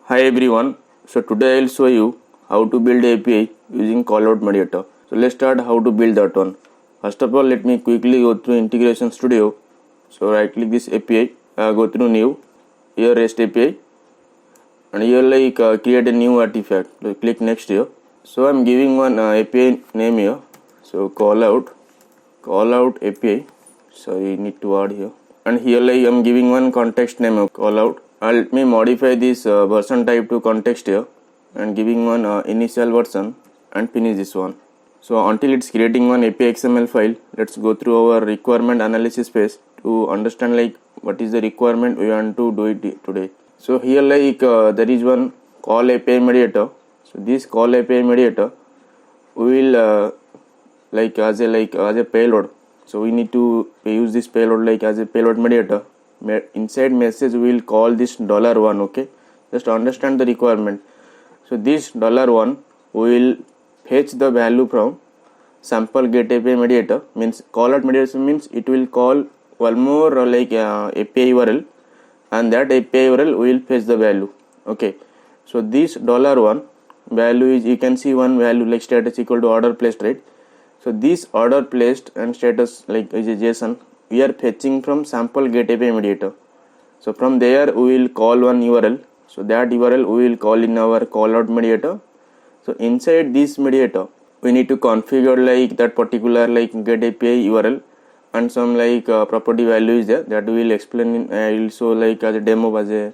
Hi everyone. So today I will show you how to build API using CallOut Mediator. So let's start how to build that one. First of all, let me quickly go through Integration Studio. So right click this API, go through New, here REST API, and here create a new artifact. So click Next here. So I'm giving one API name here. So CallOut API. So you need to add here, and here I'm giving one context name of CallOut. Let me modify this version type to context here and giving one initial version and finish this one. So until it's creating one API XML file, let's go through our requirement analysis phase to understand what is the requirement we want to do it today. So here there is one call API mediator. So this call API mediator will as a payload. So we need to use this payload as a payload mediator. Inside message we will call this $1. Okay, just understand the requirement. So this $1 will fetch the value from sample get API mediator. Means callout mediator means it will call one more API URL, and that API URL will fetch the value. Okay, so this $1 value is, you can see one value like status equal to order placed, right? So this order placed and status is a JSON. We are fetching from sample get API mediator. So from there we will call one URL. So that URL we will call in our callout mediator. So inside this mediator we need to configure that particular get API URL and some property value is there that we will explain in I will show as a demo, as a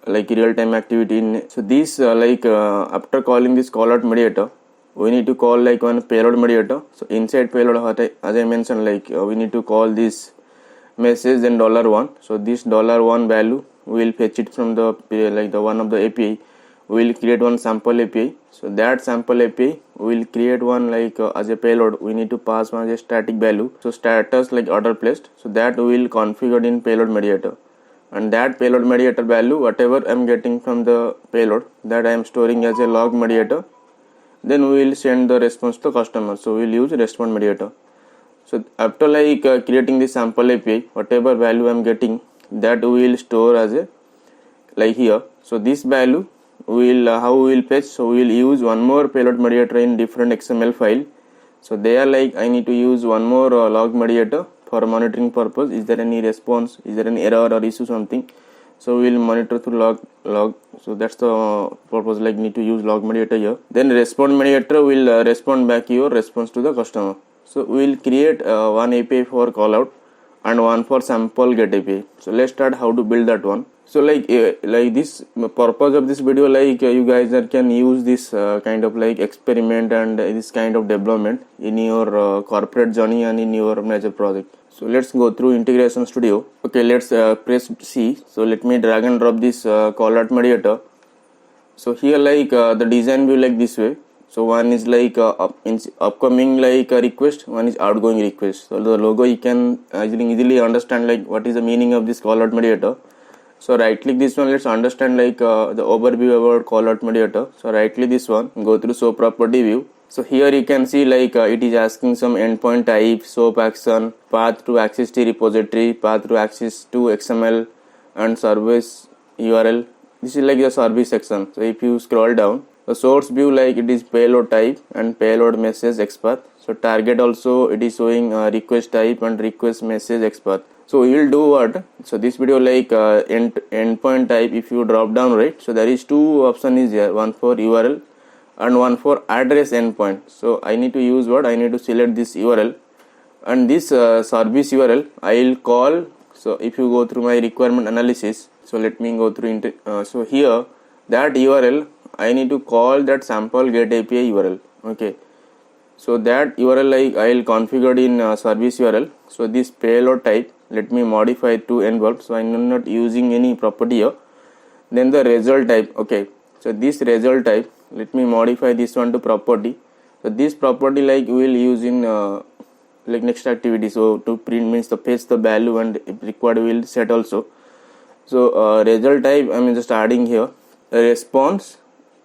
real time activity in. So this after calling this callout mediator, we need to call one payload mediator. So inside payload, as I mentioned, we need to call this message then $1. So this $1 value we will fetch it from the one of the API. We will create one sample API. So that sample API we will create one as a payload. We need to pass one as a static value. So status order placed. So that we will configure in payload mediator. And that payload mediator value, whatever I am getting from the payload, that I am storing as a log mediator. Then we will send the response to customer. So we will use Respond Mediator. So after creating this sample API, whatever value I am getting, that we will store as a here. So this value we will how we will fetch. So we will use one more payload mediator in different XML file. So there I need to use one more log mediator for monitoring purpose. Is there any response? Is there any error or issue something? So we will monitor through log. So that's the purpose, need to use log mediator here. Then Respond Mediator will respond back your response to the customer. So we will create one API for callout and one for sample get API. So let's start how to build that one. So this purpose of this video, you guys can use this kind of experiment and this kind of development in your corporate journey and in your major project. So let's go through Integration Studio. Okay, let's press C. So let me drag and drop this callout mediator. So here the design view this way. So one is upcoming request, one is outgoing request. So the logo you can easily understand what is the meaning of this callout mediator. So right click this one. Let's understand the overview about callout mediator. So right click this one, go through show property view. So here you can see it is asking some endpoint type, SOAP action, path to access to repository, path to access to XML, and service URL. This is the service section. So if you scroll down, the source view it is payload type and payload message XPath. So target also it is showing request type and request message XPath. So we will do what? So this video endpoint type, if you drop down, right, so there is two options is here, one for URL and one for address endpoint. So I need to use what? I need to select this URL and this service URL I will call. So if you go through my requirement analysis, so let me go through so here that URL I need to call that sample get API URL. Okay, so that URL I will configure in service URL. So this payload type, let me modify to envelope. So I am not using any property here. Then the result type. Okay, so this result type, let me modify this one to property. So this property we will use in next activity. So to print means to fetch the value, and if required we will set also. So result type I am just adding here a response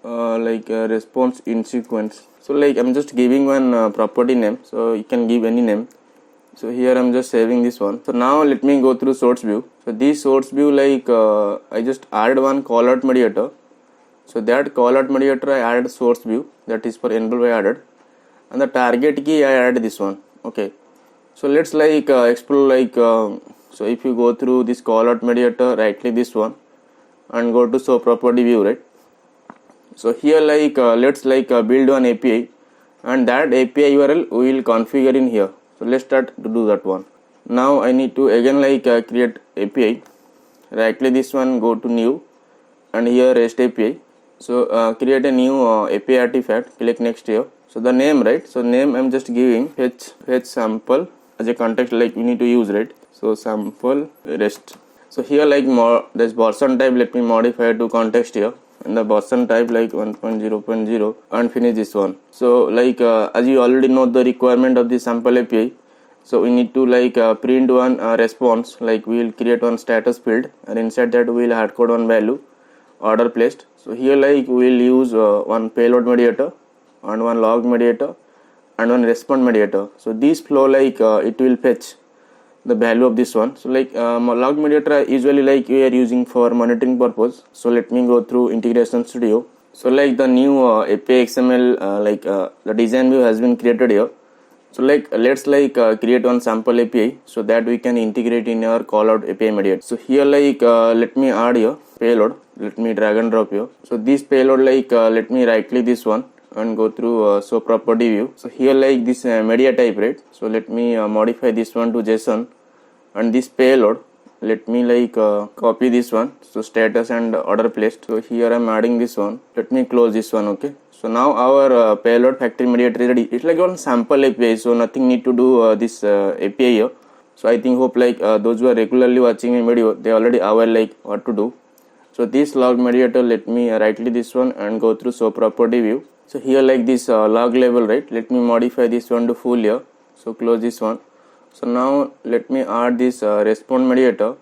response in sequence. So I am just giving one property name. So you can give any name. So here I'm just saving this one. So now let me go through source view. So this source view I just added one callout mediator So that callout mediator I added source view, that is for enable I added, and the target key I added this one. Okay, so let's explore so if you go through this callout mediator, right click this one and go to show property view, right? So here let's build one API, and that API URL we will configure in here. So let's start to do that one. Now I need to again create API. Right click this one, go to new, and here REST API. So create a new API artifact. Click next here. So the name, right? So name I'm just giving fetch sample as a context, like we need to use, right? So sample REST. So here this version type, let me modify to context here, and the version type 1.0.0, and finish this one. So as you already know the requirement of the sample API, so we need to print one response, we will create one status field, and inside that we will hard code one value order placed. So here we will use one payload mediator and one log mediator and one respond mediator. So this flow it will fetch the value of this one. So log mediator usually we are using for monitoring purpose. So let me go through integration studio. So the new API XML the design view has been created here. So let's create one sample API so that we can integrate in our callout API mediator. So here let me add here payload. Let me drag and drop here. So this payload let me right click this one and go through show property view. So here this media type, right? So let me modify this one to JSON, and this payload let me copy this one, so status and order placed. So here I'm adding this one. Let me close this one. Okay, so now our payload factory mediator is ready. It's one sample API, so nothing need to do this API here. So I think hope those who are regularly watching my video, they already aware what to do. So this log mediator, let me right click this one and go through show property view. So here this log level, right? Let me modify this one to full here. So close this one. So now let me add this respond mediator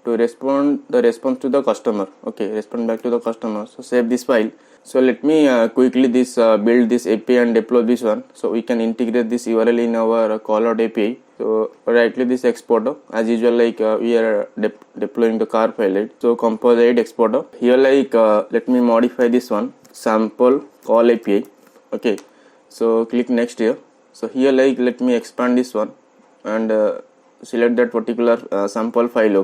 to respond the response to the customer. Okay, respond back to the customer. So save this file. So let me quickly build this API and deploy this one, so we can integrate this URL in our callout API. So right click this exporter. As usual, we are deploying the car file, right? So composite exporter. Here let me modify this one, sample call API. Okay, so click next here. So here let me expand this one and select that particular sample file.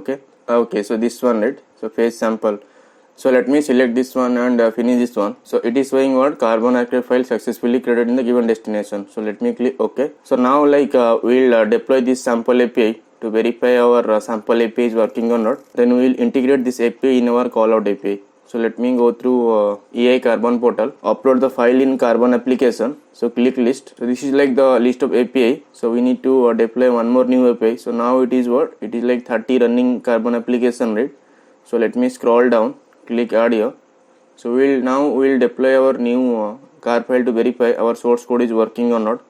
Okay, so this one, right? So fetch sample. So let me select this one and finish this one. So it is showing what carbon active file successfully created in the given destination. So let me click OK. So now we'll deploy this sample API to verify our sample API is working or not. Then we will integrate this API in our callout API. So let me go through EI carbon portal, upload the file in carbon application. So click list. So this is the list of API. So we need to deploy one more new API. So now it is what? It is 30 running carbon application, right? So let me scroll down, click add here. So we'll deploy our new car file to verify our source code is working or not.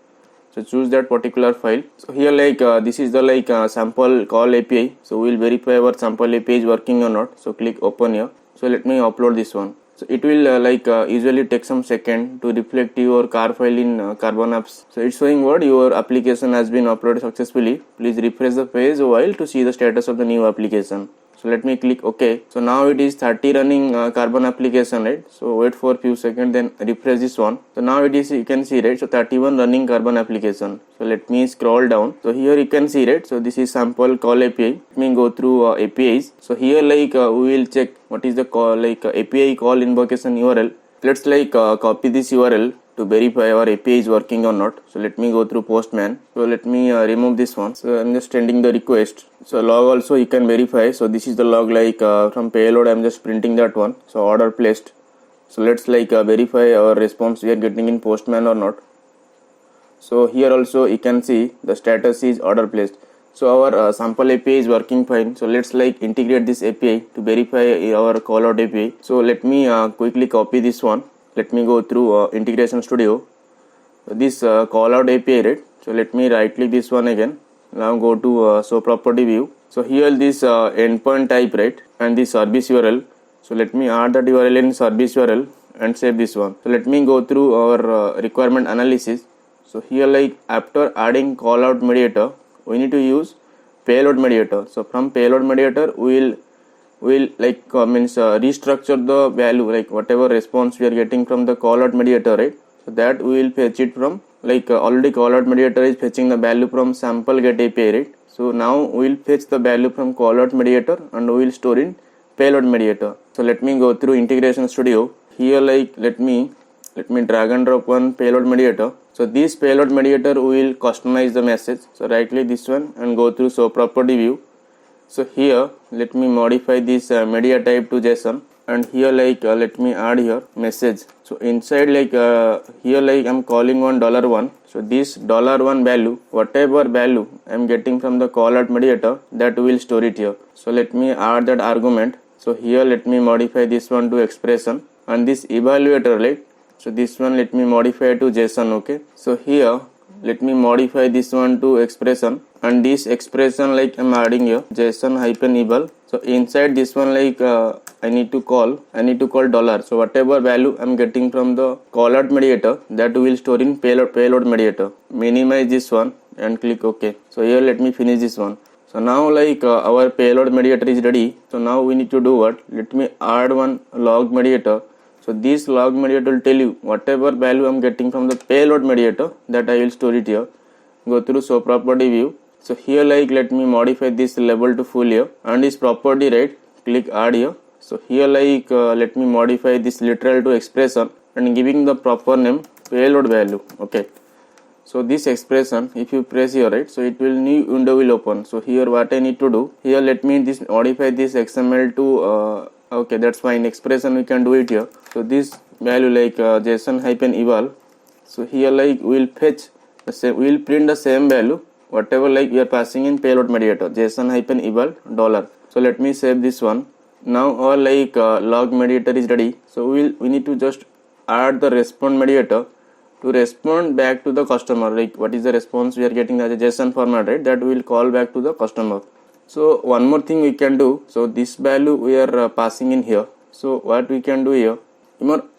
So choose that particular file. So here this is the sample call API. So we'll verify our sample API is working or not. So click open here. So let me upload this one. So it will usually take some second to reflect your car file in Carbon apps. So it's showing what your application has been uploaded successfully. Please refresh the page a while to see the status of the new application. So let me click OK. So now it is 30 running Carbon application, right? So wait for a few seconds, then refresh this one. So now it is, you can see, right? So 31 running Carbon application. So let me scroll down. So here you can see, right? So this is sample call API. Let me go through APIs. So here we will check what is the call API call invocation URL. Let's copy this URL to verify our API is working or not. So let me go through Postman. So let me remove this one. So I'm just sending the request. So log also you can verify. So this is the log from payload. I'm just printing that one. So order placed. So let's verify our response we are getting in Postman or not. So here also you can see the status is order placed. So our sample API is working fine. So let's integrate this API to verify our callout API. So let me quickly copy this one. Let me go through integration studio. This callout API, right? So let me right click this one again. Now go to show property view. So here this endpoint type, right? And the service URL. So let me add that URL in service URL and save this one. So let me go through our requirement analysis. So here after adding callout mediator, we need to use payload mediator. So from payload mediator we will we'll restructure the value, like whatever response we are getting from the callout mediator, right? So that we will fetch it from already callout mediator is fetching the value from sample get API, right? So now we will fetch the value from callout mediator and we will store in payload mediator. So let me go through integration studio. Here let me drag and drop one payload mediator. So this payload mediator will customize the message. So right click this one and go through show property view. So here let me modify this media type to JSON, and here let me add here message. So inside here I'm calling on $1. So this $1 value, whatever value I'm getting from the callout mediator, that will store it here. So let me add that argument. So here let me modify this one to expression, and this evaluator, right? So this one let me modify to JSON. Okay, so here let me modify this one to expression, and this expression I'm adding here JSON -eval. So inside this one I need to call $. So whatever value I'm getting from the callout mediator, that will store in payload mediator. Minimize this one and click OK. So here let me finish this one. So now our payload mediator is ready. So now we need to do what? Let me add one log mediator. So this log mediator will tell you whatever value I'm getting from the payload mediator, that I will store it here. Go through show property view. So here let me modify this label to full here, and this property, right? Click add here. So here let me modify this literal to expression and giving the proper name payload value. Okay. So this expression, if you press here, right? So it will new window will open. So here what I need to do, here let me modify this XML to okay, that's fine. Expression we can do it here. So this value JSON -eval. So here we'll fetch the same, we'll print the same value whatever we are passing in payload mediator, JSON -eval $. So let me save this one. Now our log mediator is ready. So we need to just add the respond mediator to respond back to the customer. What is the response we are getting as a JSON format, right? That will call back to the customer. So one more thing we can do. So this value we are passing in here. So what we can do here,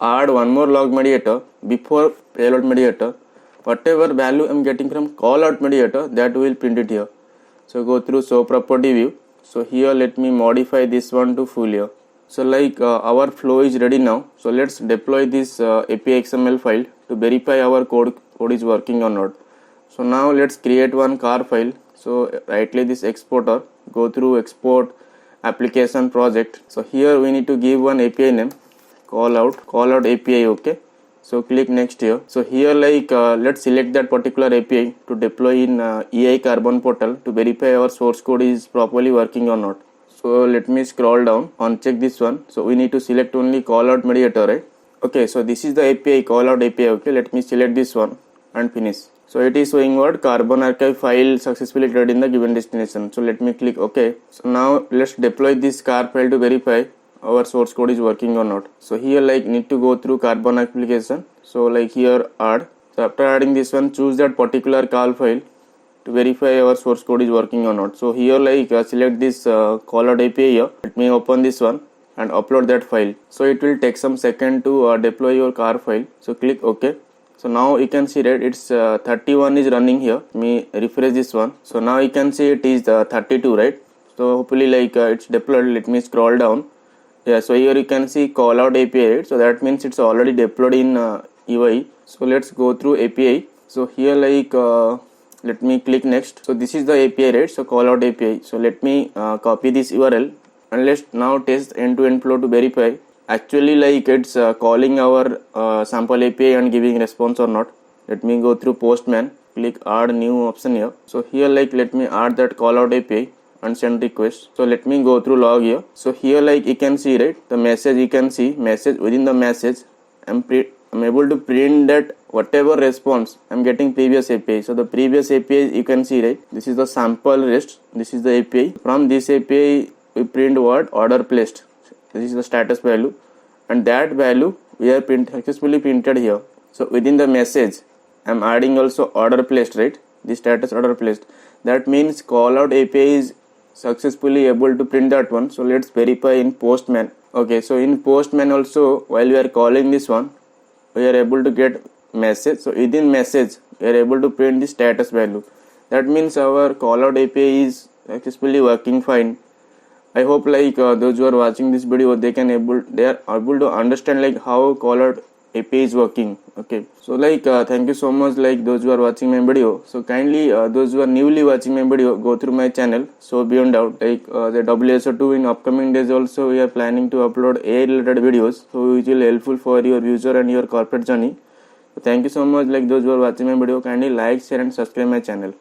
add one more log mediator before payload mediator. Whatever value I'm getting from callout mediator, that will print it here. So go through show property view. So here let me modify this one to full here. So our flow is ready now. So let's deploy this API XML file to verify our code is working or not. So now let's create one car file. So right click this exporter, go through export application project. So here we need to give one API name, callout API. Okay. So click next here. So here let's select that particular API to deploy in EI Carbon portal to verify our source code is properly working or not. So let me scroll down, uncheck this one. So we need to select only callout mediator, right? Okay, so this is the API, callout API. Okay, let me select this one and finish. So it is showing what carbon archive file successfully created in the given destination. So let me click OK. So now let's deploy this car file to verify our source code is working or not. So here need to go through carbon application. So here add. So after adding this one, choose that particular car file to verify our source code is working or not. So here select this callout API here. Let me open this one and upload that file. So it will take some second to deploy your car file. So click OK. So now you can see that it's 31 is running here. Let me refresh this one. So now you can see it is 32, right? So hopefully it's deployed. Let me scroll down. Yeah, so here you can see callout API, right? So that means it's already deployed in UI. So let's go through API. So here let me click next. So this is the API, right? So callout API. So let me copy this URL and let's now test end-to-end flow to verify actually it's calling our sample API and giving response or not. Let me go through Postman, click add new option here. So here let me add that callout API and send request. So let me go through log here. So here you can see, right, the message, you can see message within the message. I'm able to print that whatever response I'm getting previous API. So the previous API you can see, right, this is the sample REST, this is the API. From this API we print what? Order placed. This is the status value, and that value we are successfully printed here. So within the message I'm adding also order placed, right, the status order placed. That means callout API is successfully able to print that one. So let's verify in Postman. Okay, so in Postman also, while we are calling this one, we are able to get message. So within message we are able to print the status value. That means our callout API is successfully working fine. I hope like those who are watching this video, they are able to understand like how CallOut API is working. Okay, so like thank you so much like those who are watching my video. So kindly those who are newly watching my video, go through my channel. So beyond doubt, like the WSO2 in upcoming days also we are planning to upload AI related videos, so which will helpful for your user and your corporate journey. So thank you so much like those who are watching my video. Kindly like, share and subscribe my channel.